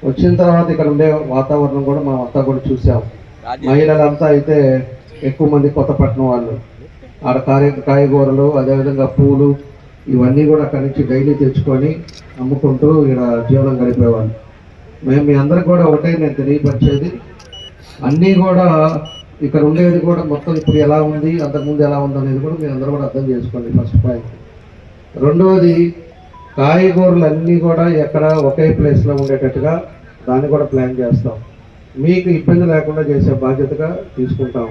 వచ్చిన తర్వాత ఇక్కడ ఉండే వాతావరణం కూడా మనం అంతా కూడా చూసాం. మహిళలంతా అయితే ఎక్కువ మంది కొత్తపట్నం వాళ్ళు ఆడ కాయగూరలు, అదేవిధంగా పూలు, ఇవన్నీ కూడా అక్కడి నుంచి డైలీ తెచ్చుకొని అమ్ముకుంటూ ఇక్కడ జీవనం గడిపేవాళ్ళు. మేము మీ అందరికి కూడా ఒకటే నేను తెలియపరిచేది, అన్నీ కూడా ఇక్కడ ఉండేది కూడా మొత్తం ఇప్పుడు ఎలా ఉంది, అంతకుముందు ఎలా ఉంది అనేది కూడా మీరు అందరూ కూడా అర్థం చేసుకోండి. First point. రెండవది, కాయగూరలు అన్నీ కూడా ఎక్కడ ఒకే ప్లేస్లో ఉండేటట్టుగా దాన్ని కూడా ప్లాన్ చేస్తాం. మీకు ఇబ్బంది లేకుండా చేసే బాధ్యతగా తీసుకుంటాం.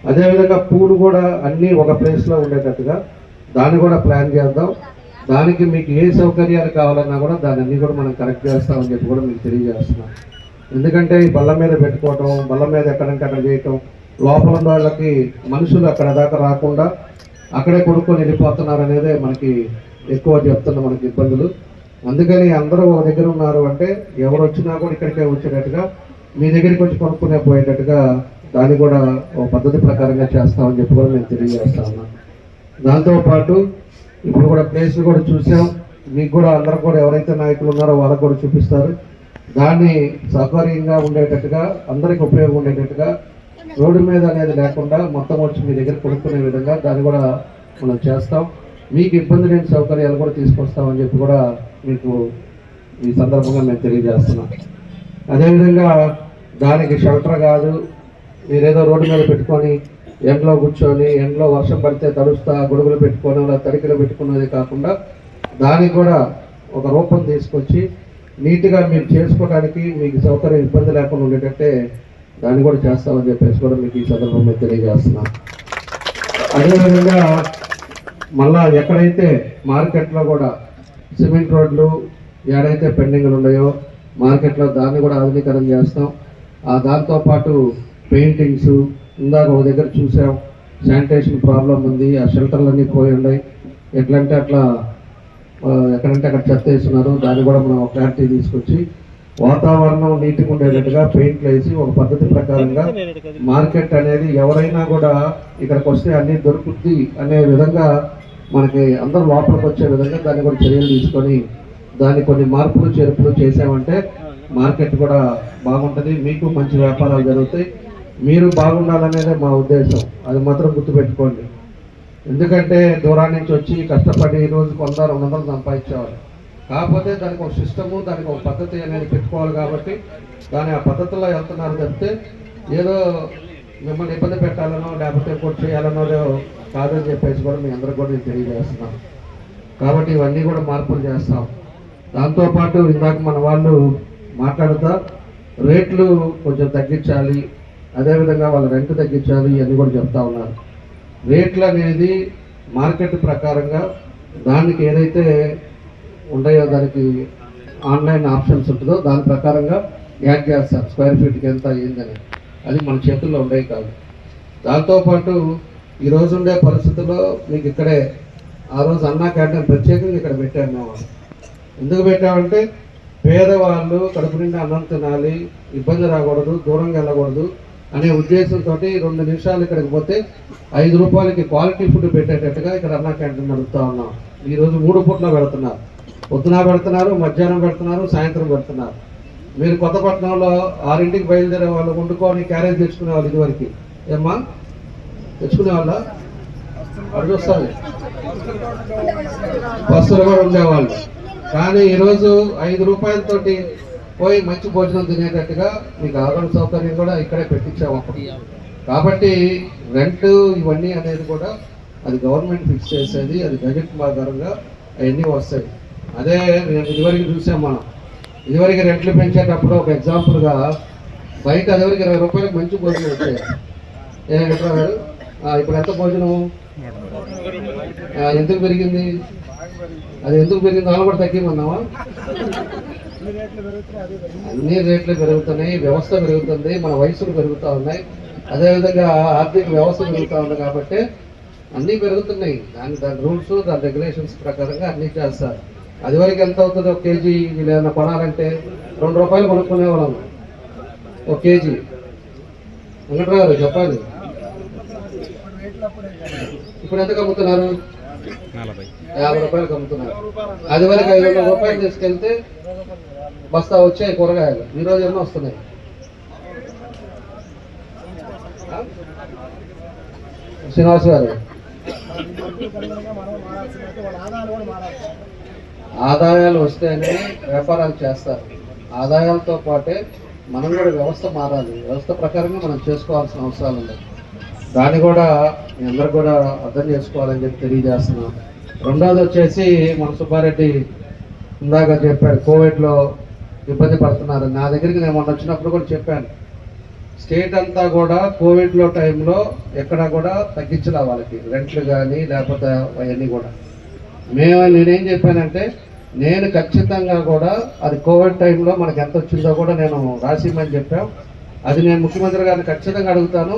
అదేవిధంగా పూలు కూడా అన్నీ ఒక ప్లేస్లో ఉండేటట్టుగా దాన్ని కూడా ప్లాన్ చేద్దాం. దానికి మీకు ఏ సౌకర్యాలు కావాలన్నా కూడా దాన్ని అన్నీ కూడా మనం కరెక్ట్ చేస్తామని చెప్పి కూడా మీకు తెలియజేస్తున్నాం. ఎందుకంటే ఈ బల్ల మీద పెట్టుకోవటం, బల్ల మీద ఎక్కడంటే అక్కడ చేయటం, లోపల ఉన్న వాళ్ళకి మనుషులు అక్కడ దాకా రాకుండా అక్కడే కొనుక్కొని వెళ్ళిపోతున్నారు అనేదే మనకి ఎక్కువ చెప్తున్న మనకి ఇబ్బందులు. అందుకని అందరూ ఒక దగ్గర ఉన్నారు అంటే ఎవరు వచ్చినా కూడా ఇక్కడికే వచ్చేటట్టుగా మీ దగ్గరికి వచ్చి కొనుక్కునే పోయేటట్టుగా దాన్ని కూడా ఒక పద్ధతి ప్రకారంగా చేస్తామని చెప్పి కూడా నేను తెలియజేస్తా ఉన్నాను. దాంతోపాటు ఇప్పుడు కూడా ప్లేస్లు కూడా చూసాం. మీకు కూడా అందరూ కూడా ఎవరైతే నాయకులు ఉన్నారో వాళ్ళకు కూడా చూపిస్తారు. దాన్ని సౌకర్యంగా ఉండేటట్టుగా, అందరికి ఉపయోగం ఉండేటట్టుగా, రోడ్డు మీద అనేది లేకుండా మొత్తం వచ్చి మీ దగ్గర కొనుక్కునే విధంగా దాన్ని కూడా మనం చేస్తాం. మీకు ఇబ్బంది లేని సౌకర్యాలు కూడా తీసుకొస్తామని చెప్పి కూడా మీకు ఈ సందర్భంగా మేము తెలియజేస్తున్నాం. అదేవిధంగా దానికి షెల్టర్ కాదు, మీరేదో రోడ్డు మీద పెట్టుకొని ఎండలో కూర్చొని ఎండలో వర్షం పడితే తడుస్తా గొడుగులు పెట్టుకొని అలా తడికలు పెట్టుకునేది కాకుండా దానికి కూడా ఒక రూపం తీసుకొచ్చి నీట్గా మీరు చేసుకోవడానికి మీకు సౌకర్యం ఇబ్బంది లేకుండా ఉండేటట్టే దాన్ని కూడా చేస్తామని చెప్పేసి కూడా మీకు ఈ సందర్భంగా తెలియజేస్తున్నాం. అదేవిధంగా మళ్ళా ఎక్కడైతే మార్కెట్లో కూడా సిమెంట్ రోడ్లు ఏడైతే పెండింగ్లు ఉన్నాయో మార్కెట్లో దాన్ని కూడా ఆధునీకరణ చేస్తాం. దాంతోపాటు పెయింటింగ్స్, ఇందాక ఒక దగ్గర చూసాం శానిటేషన్ ప్రాబ్లం ఉంది, ఆ షెల్టర్లన్నీ పోయి ఉన్నాయి. ఎట్లంటే అట్లా ఎక్కడంటే అక్కడ చెత్త వేస్తున్నారు. దాన్ని కూడా మనం క్లారిటీ తీసుకొచ్చి వాతావరణం నీట్గా ఉండేటట్టుగా పెయింట్లు వేసి ఒక పద్ధతి ప్రకారంగా మార్కెట్ అనేది ఎవరైనా కూడా ఇక్కడికి వస్తే అన్నీ దొరుకుద్ది అనే విధంగా మనకి అందరూ లోపలికి వచ్చే విధంగా దాన్ని కూడా చర్యలు తీసుకొని దాన్ని కొన్ని మార్పులు చేర్పులు చేసామంటే మార్కెట్ కూడా బాగుంటుంది, మీకు మంచి వ్యాపారాలు జరుగుతాయి, మీరు బాగుండాలనేదే మా ఉద్దేశం. అది మాత్రం గుర్తుపెట్టుకోండి. ఎందుకంటే దూరాన్ని నుంచి వచ్చి కష్టపడి రోజు 100-200 సంపాదించేవాళ్ళు. కాకపోతే దానికి ఒక సిస్టము, దానికి ఒక పద్ధతి అనేది పెట్టుకోవాలి. కాబట్టి దాని ఆ పద్ధతిలో వెళ్తున్నారు తప్పితే ఏదో మిమ్మల్ని ఇబ్బంది పెట్టాలనో లేకపోతే ఇంకోటి చేయాలనో కాదని చెప్పేసి కూడా మీ అందరికి కూడా నేను తెలియజేస్తున్నాను. కాబట్టి ఇవన్నీ కూడా మార్పులు చేస్తాం. దాంతోపాటు ఇందాక మన వాళ్ళు మాట్లాడుతా రేట్లు కొంచెం తగ్గించాలి, అదేవిధంగా వాళ్ళ రెంట్ తగ్గించాలి, ఇవన్నీ కూడా చెప్తా ఉన్నారు. రేట్లు అనేది మార్కెట్ ప్రకారంగా దానికి ఏదైతే ఉంటాయో దానికి ఆన్లైన్ ఆప్షన్స్ ఉంటుందో దాని ప్రకారంగా యాడ్ చేస్తారు. స్క్వేర్ ఫీట్కి ఎంత అయ్యిందని అది మన చేతుల్లో ఉండేవి కాదు. దాంతోపాటు ఈరోజు ఉండే పరిస్థితుల్లో మీకు ఇక్కడే ఆ రోజు అన్నా క్యాంటీన్ ప్రత్యేకంగా ఇక్కడ పెట్టాము మేము. ఎందుకు పెట్టామంటే పేదవాళ్ళు కడుపు నిండా అన్నం తినాలి, ఇబ్బంది రాకూడదు, దూరంగా వెళ్ళకూడదు అనే ఉద్దేశంతో 2 నిమిషాలు ఇక్కడికి పోతే 5 రూపాయలకి క్వాలిటీ ఫుడ్ పెట్టేటట్టుగా ఇక్కడ అన్నా క్యాంటీన్ నడుపుతా ఉన్నాం. ఈరోజు 3 పూట్ల పెడుతున్నారు. పొద్దున పెడుతున్నారు, మధ్యాహ్నం పెడుతున్నారు, సాయంత్రం పెడుతున్నారు. మీరు కొత్తపట్నంలో 6ంటికి బయలుదేరే వాళ్ళు వండుకొని క్యారేజ్ తెచ్చుకునే వాళ్ళు ఇదివరకు ఏమ్మా తెచ్చుకునే వాళ్ళ అడుగు వస్తుంది, బస్సులు కూడా ఉండేవాళ్ళు. కానీ ఈరోజు 5 రూపాయలతోటి పోయి మంచి భోజనం తినేటట్టుగా మీకు ఆహార సౌకర్యం కూడా ఇక్కడే పెట్టించాము అప్పుడు. కాబట్టి రెంట్ ఇవన్నీ అనేది కూడా అది గవర్నమెంట్ ఫిక్స్ చేసేది, అది బడ్జెట్ ఆధారంగా అవన్నీ వస్తాయి. అదే నేను ఇదివరకు చూసాం మనం. ఇదివరకు రెంట్లు పెంచేటప్పుడు ఒక ఎగ్జాంపుల్గా బయట అదివరకు 20 రూపాయలకు మంచి భోజనం వచ్చాయి. ఇప్పుడు ఎంత భోజనం ఎందుకు పెరిగింది? అది ఎందుకు పెరిగింది? వాళ్ళు కూడా తగ్గిమన్నావా? అన్ని రేట్లు పెరుగుతున్నాయి, వ్యవస్థ పెరుగుతుంది, మన వయసులు పెరుగుతూ ఉన్నాయి, అదేవిధంగా ఆర్థిక వ్యవస్థ పెరుగుతూ ఉంది. కాబట్టి అన్నీ పెరుగుతున్నాయి. దాని రూల్స్, దాని రెగ్యులేషన్స్ ప్రకారంగా అన్నీ చేస్తారు. అది వరకు ఎంత అవుతుంది? 1 కేజీ వీళ్ళు ఏమైనా కొనాలంటే 2 రూపాయలు కొనుక్కునే వాళ్ళం 1 కేజీ. వెంకట్రావు చెప్పాలి, ఇప్పుడు ఎంతకు అమ్ముతున్నారు? 50 రూపాయలకు అమ్ముతున్నారు. అది వరకు 500 రూపాయలు తీసుకెళ్తే బస్తా వచ్చాయి కూరగాయలు. ఈరోజు ఎన్నో వస్తున్నాయి? శ్రీనివాస్ గారు, ఆదాయాలు వస్తేనే వ్యాపారాలు చేస్తారు. ఆదాయాలతో పాటే మనం కూడా వ్యవస్థ మారాలి. వ్యవస్థ ప్రకారంగా మనం చేసుకోవాల్సిన అవసరాలు ఉన్నాయి. దాన్ని కూడా మీ అందరూ కూడా అర్థం చేసుకోవాలని చెప్పి తెలియజేస్తున్నాం. రెండోది వచ్చేసి మన సుబ్బారెడ్డి ఇందాక చెప్పాడు, కోవిడ్లో ఇబ్బంది పడుతున్నారు. నా దగ్గరికి నేను మొన్న వచ్చినప్పుడు కూడా చెప్పాను, స్టేట్ అంతా కూడా కోవిడ్లో టైంలో ఎక్కడా కూడా తగ్గించలే వాళ్ళకి రెంట్లు కానీ లేకపోతే అవన్నీ కూడా. నేనేం చెప్పానంటే, నేను ఖచ్చితంగా కూడా అది కోవిడ్ టైంలో మనకి ఎంత వచ్చిందో కూడా నేను రాసిమని చెప్పాం. అది నేను ముఖ్యమంత్రి గారిని ఖచ్చితంగా అడుగుతాను.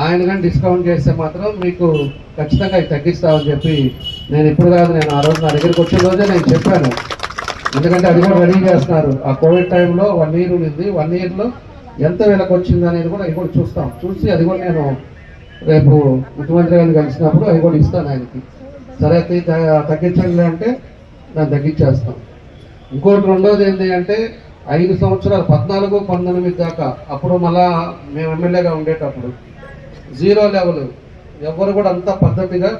ఆయన కానీ డిస్కౌంట్ చేస్తే మాత్రం మీకు ఖచ్చితంగా అది తగ్గిస్తామని చెప్పి నేను ఇప్పుడు కాదు, నేను ఆ రోజు నా దగ్గరికి వచ్చిన రోజే నేను చెప్పాను. ఎందుకంటే అది కూడా రెడీ చేస్తున్నారు. ఆ కోవిడ్ టైంలో 1 ఇయర్ ఉంది, 1 ఇయర్లో ఎంత వీళ్ళకి వచ్చింది అనేది కూడా అది కూడా చూస్తాం. చూసి అది కూడా నేను రేపు ముఖ్యమంత్రి గారిని కలిసినప్పుడు అది కూడా ఇస్తాను ఆయనకి. సరే తగ్గించండి అంటే దాన్ని తగ్గించేస్తాం. ఇంకోటి రెండోది ఏంటి అంటే 5 సంవత్సరాలు 14, 19 దాకా అప్పుడు మళ్ళా మేము ఎమ్మెల్యేగా ఉండేటప్పుడు 0 లెవెల్ ఎవరు కూడా అంతా పద్ధతిగా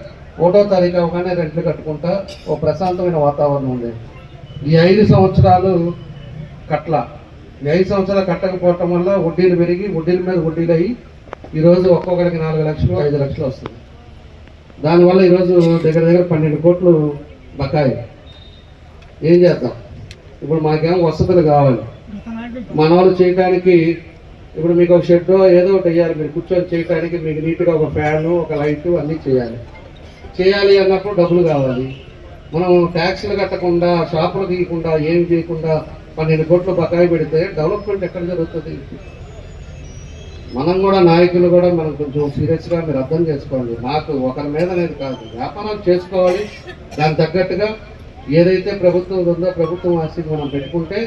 1వ తారీఖు అవగానే రెంట్లు కట్టుకుంటా ఓ ప్రశాంతమైన వాతావరణం ఉండేది. ఈ 5 సంవత్సరాలు కట్ల, ఈ 5 సంవత్సరాలు కట్టకపోవటం వల్ల వడ్డీలు పెరిగి వడ్డీల మీద వడ్డీలు అయ్యి ఈరోజు ఒక్కొక్కరికి 4 లక్షలు 5 లక్షలు వస్తుంది. దానివల్ల ఈరోజు దగ్గర 12 కోట్లు బకాయి. ఏం చేద్దాం? ఇప్పుడు మాకేమో వసతులు కావాలి. మన వాళ్ళు చేయడానికి ఇప్పుడు మీకు ఒక షెడ్ ఏదో ఒకటి వేయాలి, మీరు కూర్చొని చేయడానికి. మీకు నీట్గా ఒక ఫ్యాను, ఒక లైటు అన్నీ చేయాలి అన్నప్పుడు డబ్బులు కావాలి. మనం ట్యాక్స్లు కట్టకుండా, షాపులు తీయకుండా, ఏం చేయకుండా 12 కోట్లు బకాయి పెడితే డెవలప్మెంట్ ఎక్కడ జరుగుతుంది? మనం కూడా నాయకులు కూడా మనం కొంచెం సీరియస్గా మీరు అర్థం చేసుకోండి. నాకు ఒకరి మీద అనేది కాదు, వ్యాపారాలు చేసుకోవాలి. దానికి తగ్గట్టుగా ఏదైతే ప్రభుత్వం ఉందో ప్రభుత్వం ఆస్తికి మనం పెట్టుకుంటే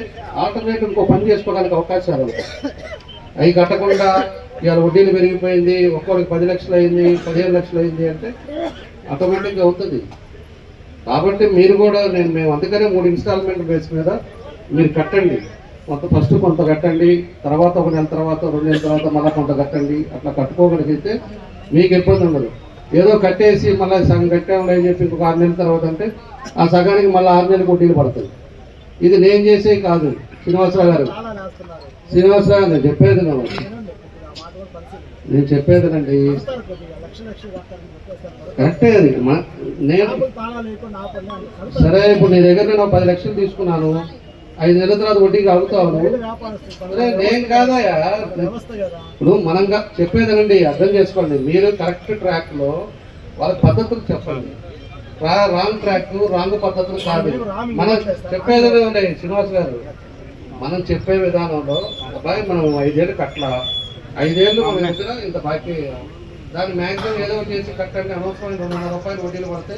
ఆల్టర్నేటివ్ ఇంకో పని చేసుకోవడానికి అవకాశాలు ఉంటాయి. అవి కట్టకుండా ఇవాళ వడ్డీలు పెరిగిపోయింది, ఒక్కొక్కరికి 10 లక్షలు అయింది, 15 లక్షలు అయింది అంటే ఆటోమేటిక్గా అవుతుంది. కాబట్టి మీరు కూడా మేము అందుకనే 3 ఇన్స్టాల్మెంట్ బేస్ మీద మీరు కట్టండి. ఫస్ట్ కొంత కట్టండి, తర్వాత 1 నెల తర్వాత 2 నెలల తర్వాత మళ్ళీ కొంత కట్టండి. అట్లా కట్టుకోగలిగితే మీకు ఇబ్బంది ఉండదు. ఏదో కట్టేసి మళ్ళీ సగం కట్టాము అని చెప్పి ఇంకొక 6 నెలల తర్వాత అంటే ఆ సగానికి మళ్ళీ 6 నెలలకు వడ్డీలు పడుతుంది. ఇది నేను చేసే కాదు. శ్రీనివాసరావు గారు నేను చెప్పేదేనండి, కరెక్టే అది. నేను సరే ఇప్పుడు నీ దగ్గర నేను 10 లక్షలు తీసుకున్నాను, 5 నెలల తర్వాత వడ్డీకి అడుగుతాను. సరే నేను కాదయా, ఇప్పుడు మనం చెప్పేదేనండి, అర్థం చేసుకోండి. మీరు కరెక్ట్ ట్రాక్లో వాళ్ళ పద్ధతులు చెప్పండి. రాంగ్ ట్రాక్, రాంగ్ పద్ధతులు కాదు. మనం చెప్పేది శ్రీనివాస్ గారు, మనం చెప్పే విధానంలో అబ్బాయి మనం 5 ఏళ్ళు కట్ల, 5 ఏళ్ళు మన దగ్గర ఇంత బాకీ, దాన్ని మ్యాక్సిమం ఏదో చేసి కట్టండి. అనవసరమైన 200 రూపాయలు వడ్డీలు పడితే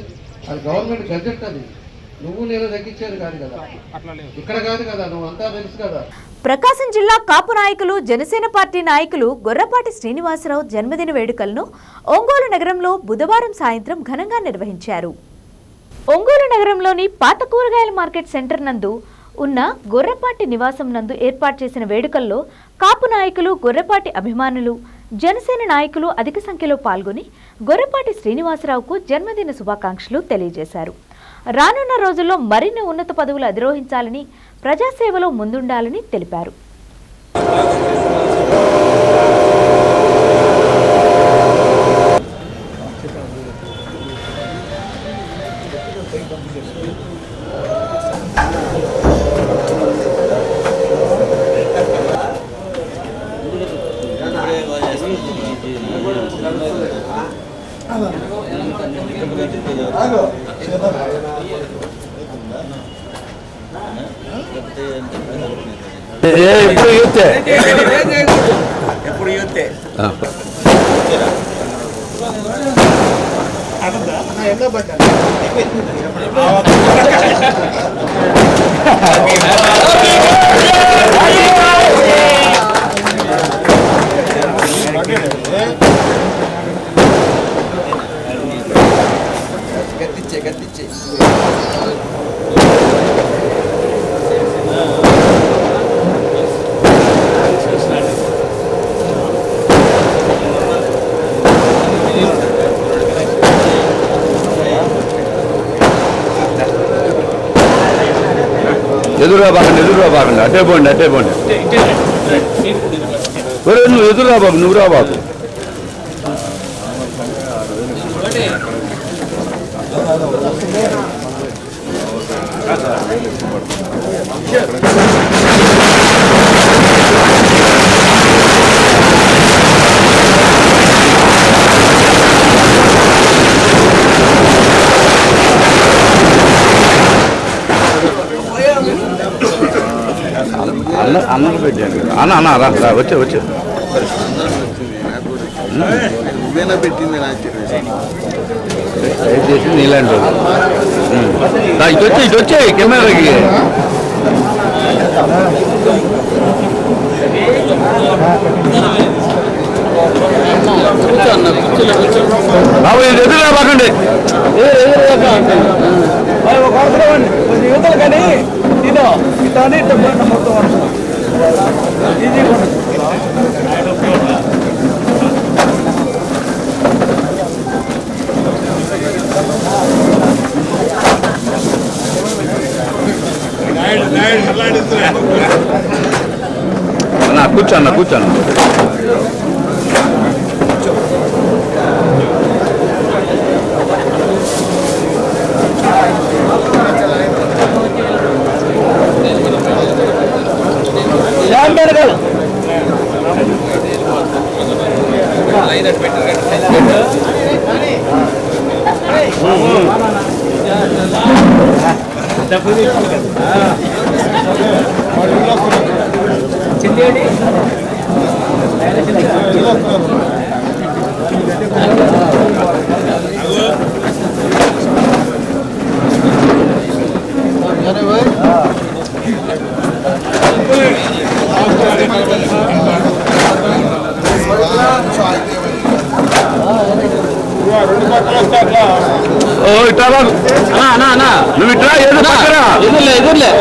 అది గవర్నమెంట్ గజెట్, అది నువ్వు నేను తగ్గించేది కాదు కదా, ఇక్కడ కాదు కదా, నువ్వు అంతా తెలుసు కదా. ప్రకాశం జిల్లా కాపు నాయకులు జనసేన పార్టీ నాయకులు గొర్రపాటి శ్రీనివాసరావు జన్మదిన వేడుకలను ఒంగోలు నగరంలో బుధవారం సాయంత్రం ఘనంగా నిర్వహించారు. ఒంగోలు నగరంలోని పాత కూరగాయల మార్కెట్ సెంటర్ నందు ఉన్న గొర్రపాటి నివాసం నందు ఏర్పాటు చేసిన వేడుకల్లో కాపు నాయకులు, గొర్రపాటి అభిమానులు, జనసేన నాయకులు అధిక సంఖ్యలో పాల్గొని గొర్రపాటి శ్రీనివాసరావుకు జన్మదిన శుభాకాంక్షలు తెలియజేశారు. రానున్న రోజుల్లో మరిన్ని ఉన్నత పదవులు అధిరోహించాలని, ప్రజాసేవలో ముందుండాలని తెలిపారు. ఎప్పుడు యూతే గట్టించే ఎదురుగా బాగండి అట్టే పోండి నువ్వు ఎదురుగా బాబు, నువ్వు రా బాబు. అన్నకు పెట్టాను కదా అన్న రా వచ్చే నువ్వేనా పెట్టింది నాకు చేసింది నీలాంటి ఇటు వచ్చే కెమెరాకి. బాబు ఇది ఎదురుగా బాకండి, యువతలు కానీ ఇదో ఇతని మొత్తం కూర్చోన్న నువ్వు ఇట్లా ఎదురులే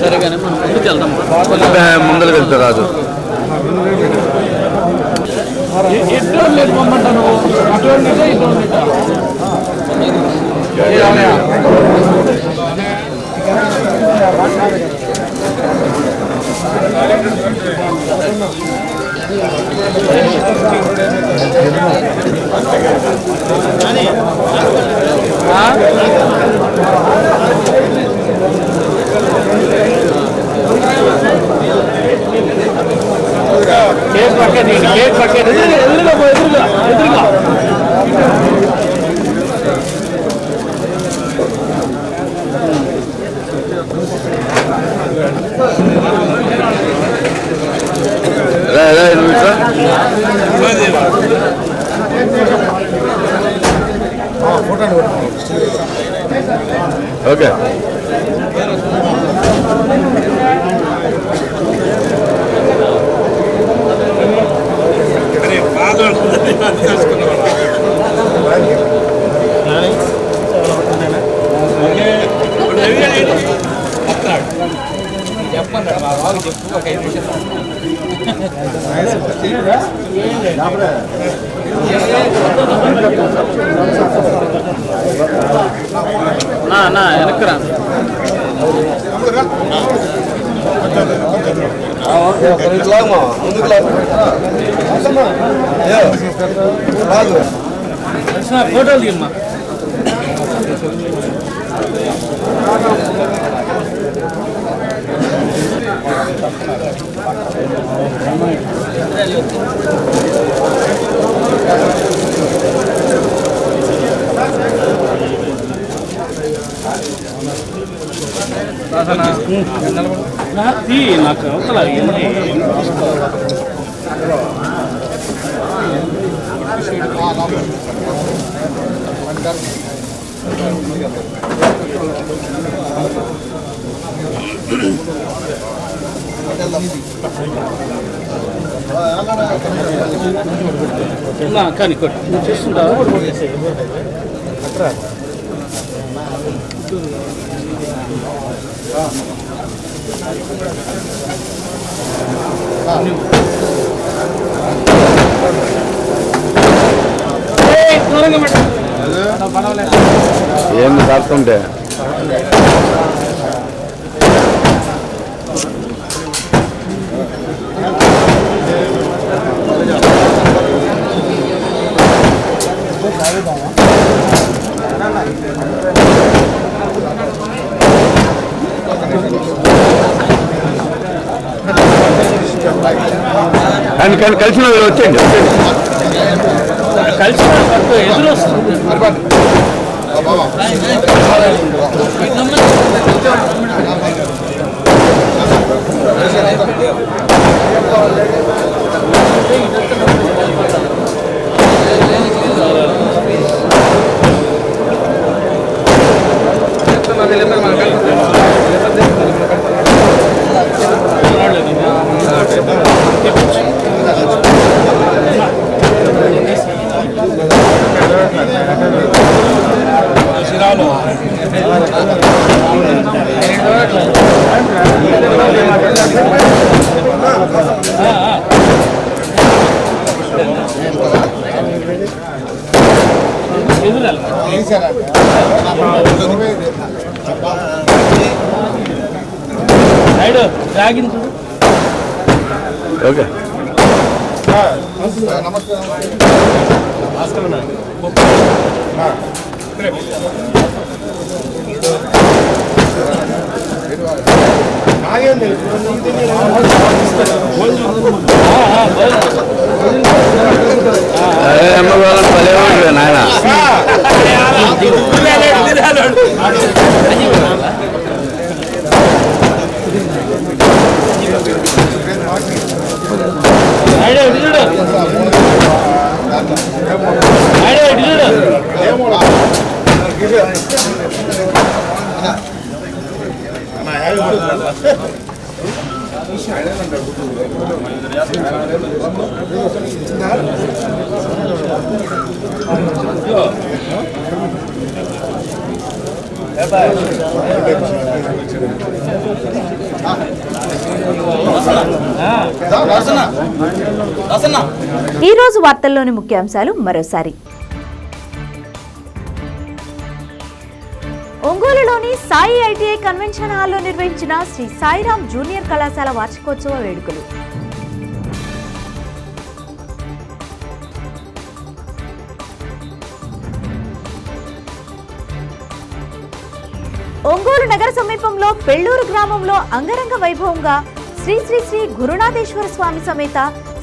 సరేగానే మనం ముందుకు వెళ్తా రాదు. Yeah. చెప్పండి మా బాబు చెప్పు ఒక 5 నిమిషాలు. వెనక్కరా ఫోటోలు తీయమ్మా. నాకు అవతల కానీ కొట్టు నువ్వు చేస్తుంటావా? ఏంది కాస్తుంటే కానీ కలిసిన వచ్చేయండి కలిసిన ఎదురు వస్తుంది. ఓకే అమ్మవాళ్ళని పలేవాడు నాయన ఈ రోజు వార్తల్లోని ముఖ్యాంశాలు మరోసారి. ఒంగోలులోని సాయి ఐటీఐ కన్వెన్షన్ హాల్లో నిర్వహించిన శ్రీ సాయిరాం జూనియర్ కళాశాల వార్షికోత్సవ వేడుకలు. ఒంగోలు నగర సమీపంలో పెళ్లూరు గ్రామంలో అంగరంగ వైభవంగా శ్రీ శ్రీ శ్రీ గురునాథేశ్వర స్వామి సమేత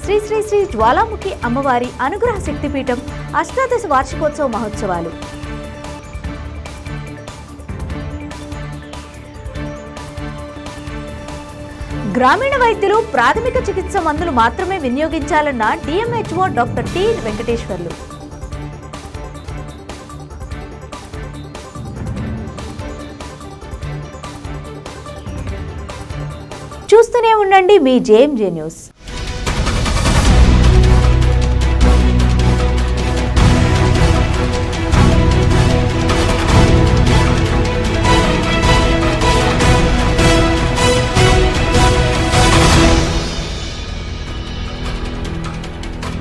శ్రీ శ్రీ శ్రీ జ్వాలాముఖి అమ్మవారి అనుగ్రహ శక్తిపీఠం అష్టాదశ వార్షికోత్సవ మహోత్సవాలు. గ్రామీణ వైద్యులు ప్రాథమిక చికిత్స మందులు మాత్రమే వినియోగించాలన్న డిఎంహెచ్ఓ డాక్టర్ టి వెంకటేశ్వర్లు. చూస్తూనే ఉండండి మీ జేఎంజే న్యూస్.